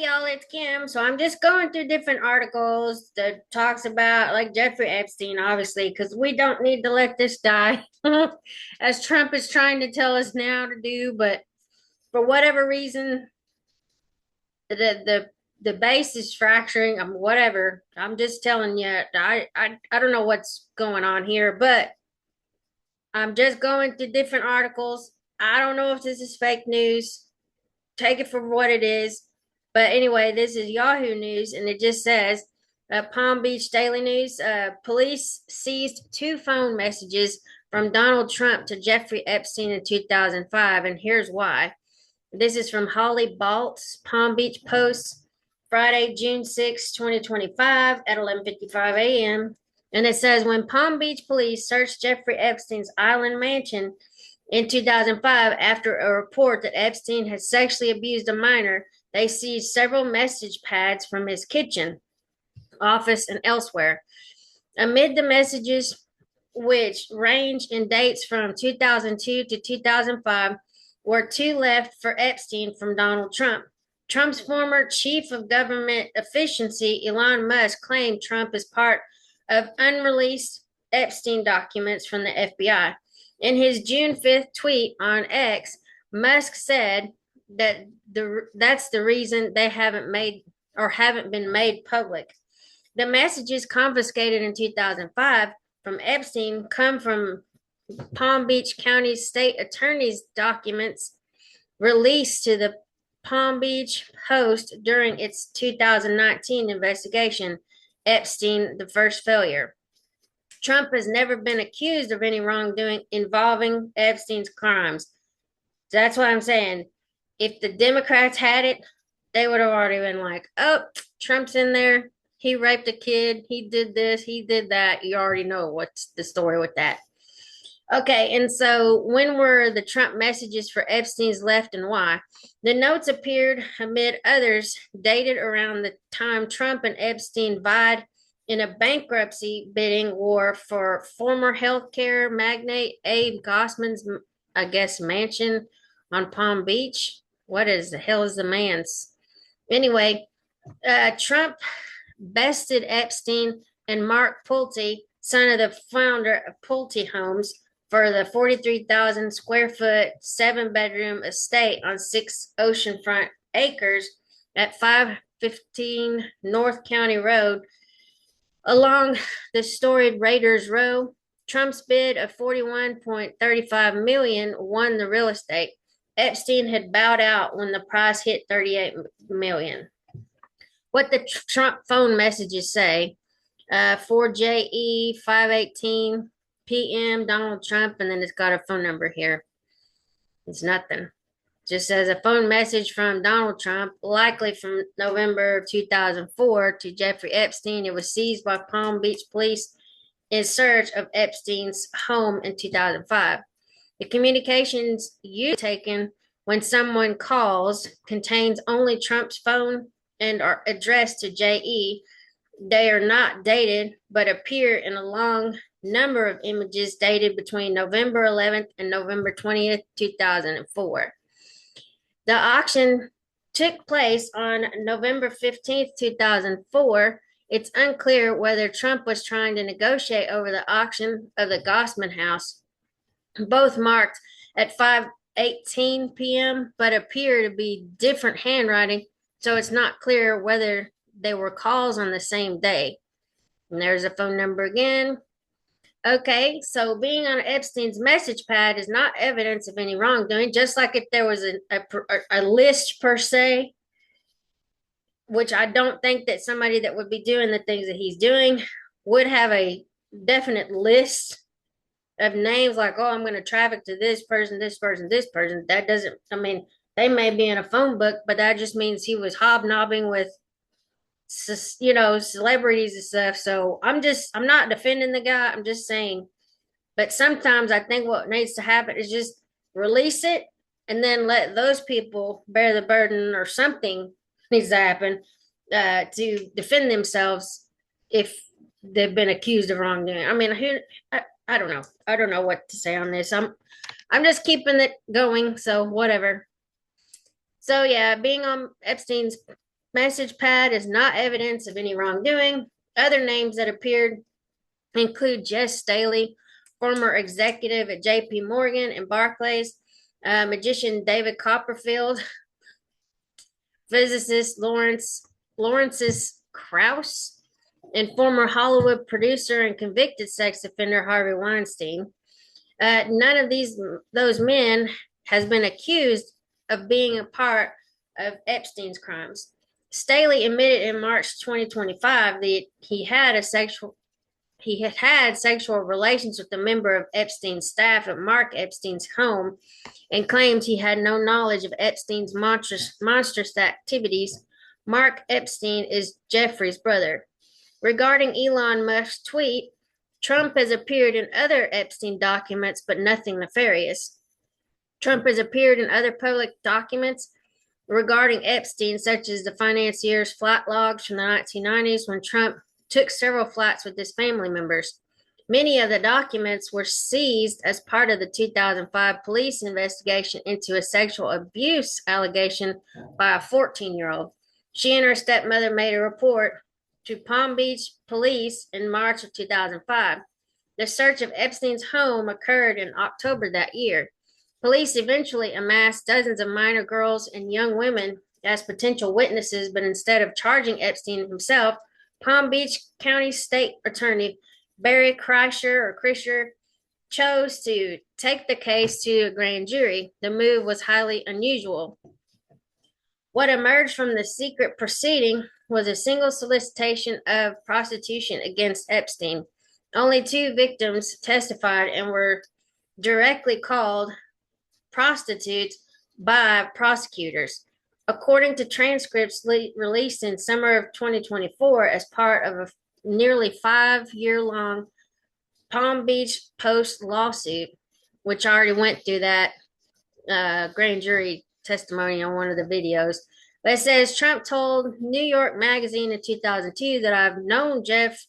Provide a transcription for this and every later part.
Hey y'all, it's Kim. So I'm just going through different articles that talks about like Jeffrey Epstein, obviously, because we don't need to let this die, as Trump is trying to tell us now to do. But for whatever reason, the base is fracturing. Whatever. I'm just telling you. I don't know what's going on here, but I'm just going through different articles. I don't know if this is fake news. Take it for what it is. But anyway, this is Yahoo News, and it just says Palm Beach Daily News police seized two phone messages from Donald Trump to Jeffrey Epstein in 2005, and here's why. This is from Holly Balt's Palm Beach Post, Friday, June 6, 2025, at 11:55 a.m. And it says when Palm Beach police searched Jeffrey Epstein's island mansion in 2005, after a report that Epstein had sexually abused a minor, they seized several message pads from his kitchen, office, and elsewhere. Amid the messages, which range in dates from 2002 to 2005, were two left for Epstein from Donald Trump. Trump's former chief of government efficiency, Elon Musk, claimed Trump is part of unreleased Epstein documents from the FBI. In his June 5th tweet on X, Musk said that that's the reason they haven't been made public. The messages confiscated in 2005 from Epstein come from Palm Beach County State Attorney's documents released to the Palm Beach Post during its 2019 investigation, Epstein, the first failure. Trump has never been accused of any wrongdoing involving Epstein's crimes. So that's why I'm saying if the Democrats had it, they would have already been like, oh, Trump's in there. He raped a kid. He did this. He did that. You already know what's the story with that. Okay, and so when were the Trump messages for Epstein's left and why? The notes appeared amid others dated around the time Trump and Epstein vied in a bankruptcy bidding war for former healthcare magnate Abe Gossman's, I guess, mansion on Palm Beach. What is the hell is the man's? Anyway, Trump bested Epstein and Mark Pulte, son of the founder of Pulte Homes, for the 43,000 square foot, 7-bedroom estate on 6 oceanfront acres at 515 North County Road along the storied Raiders Row. Trump's bid of 41.35 million won the real estate. Epstein had bowed out when the price hit 38 million. What the Trump phone messages say, 4JE 518 PM Donald Trump, and then it's got a phone number here. It's nothing. Just says a phone message from Donald Trump, likely from November of 2004, to Jeffrey Epstein. It was seized by Palm Beach police in search of Epstein's home in 2005. The communications you taken when someone calls contains only Trump's phone and are addressed to JE. They are not dated, but appear in a long number of images dated between November 11th and November 20th, 2004. The auction took place on November 15th, 2004. It's unclear whether Trump was trying to negotiate over the auction of the Gossman house, both marked at 5:18 p.m., but appear to be different handwriting, so it's not clear whether they were calls on the same day. And there's a phone number again. Okay, so being on Epstein's message pad is not evidence of any wrongdoing, just like if there was a list per se, which I don't think that somebody that would be doing the things that he's doing would have a definite list of names like, oh, I'm going to traffic to this person, this person, this person. That doesn't, I mean, they may be in a phone book, but that just means he was hobnobbing with celebrities and stuff. So I'm not defending the guy. I'm just saying, but sometimes I think what needs to happen is just release it and then let those people bear the burden, or something needs to happen to defend themselves if they've been accused of wrongdoing. I mean, I don't know. I don't know what to say on this. I'm just keeping it going. So whatever. So yeah, being on Epstein's message pad is not evidence of any wrongdoing. Other names that appeared include Jess Staley, former executive at J.P. Morgan and Barclays, magician David Copperfield, physicist Lawrence Krauss, and former Hollywood producer and convicted sex offender Harvey Weinstein. None of those men has been accused of being a part of Epstein's crimes. Staley admitted in March 2025 that he had had sexual relations with a member of Epstein's staff at Mark Epstein's home and claimed he had no knowledge of Epstein's monstrous activities. Mark Epstein is Jeffrey's brother. Regarding Elon Musk's tweet, Trump has appeared in other Epstein documents, but nothing nefarious. Trump has appeared in other public documents regarding Epstein, such as the financier's flight logs from the 1990s when Trump took several flights with his family members. Many of the documents were seized as part of the 2005 police investigation into a sexual abuse allegation by a 14-year-old. She and her stepmother made a report to Palm Beach police in March of 2005. The search of Epstein's home occurred in October that year. Police eventually amassed dozens of minor girls and young women as potential witnesses, but instead of charging Epstein himself, Palm Beach County State Attorney Barry Kreischer chose to take the case to a grand jury. The move was highly unusual. What emerged from the secret proceeding was a single solicitation of prostitution against Epstein. Only 2 victims testified and were directly called prostitutes by prosecutors. According to transcripts released in summer of 2024 as part of a nearly 5-year-long Palm Beach Post lawsuit, which I already went through that grand jury testimony on one of the videos. But it says Trump told New York Magazine in 2002 that I've known Jeff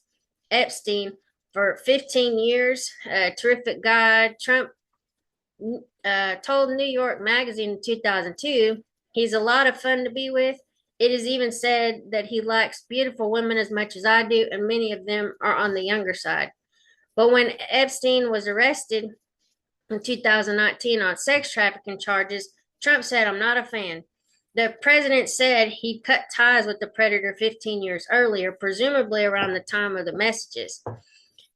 Epstein for 15 years, a terrific guy. Trump told New York Magazine in 2002 he's a lot of fun to be with. It is even said that he likes beautiful women as much as I do, and many of them are on the younger side. But when Epstein was arrested in 2019 on sex trafficking charges, Trump said, I'm not a fan. The president said he cut ties with the predator 15 years earlier, presumably around the time of the messages.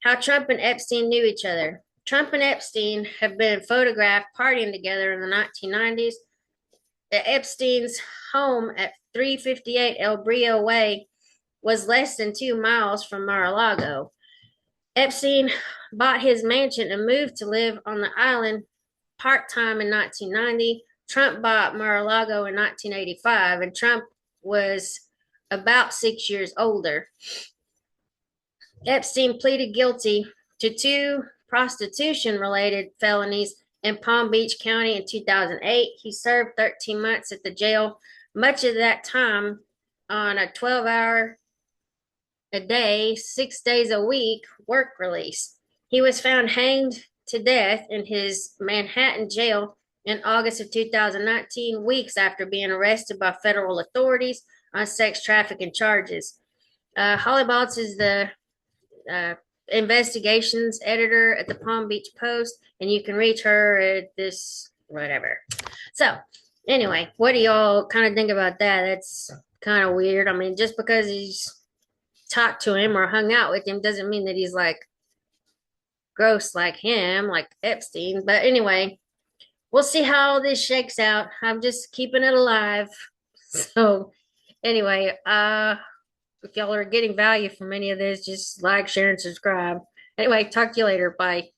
How Trump and Epstein knew each other. Trump and Epstein have been photographed partying together in the 1990s. The Epstein's home at 358 El Brillo Way was less than 2 miles from Mar-a-Lago. Epstein bought his mansion and moved to live on the island part-time in 1990. Trump bought Mar-a-Lago in 1985, and Trump was about 6 years older. Epstein pleaded guilty to 2 prostitution-related felonies in Palm Beach County in 2008. He served 13 months at the jail, much of that time on a 12-hour a day, 6 days a week work release. He was found hanged to death in his Manhattan jail in August of 2019, weeks after being arrested by federal authorities on sex trafficking charges. Holly Baltz is the investigations editor at the Palm Beach Post, and you can reach her at this whatever. So anyway, what do y'all kind of think about that? That's kind of weird. I mean, just because he's talked to him or hung out with him doesn't mean that he's like gross like him, like Epstein. But anyway, we'll see how this shakes out. I'm just keeping it alive. So anyway, if y'all are getting value from any of this, just like, share, and subscribe. Anyway, talk to you later. Bye.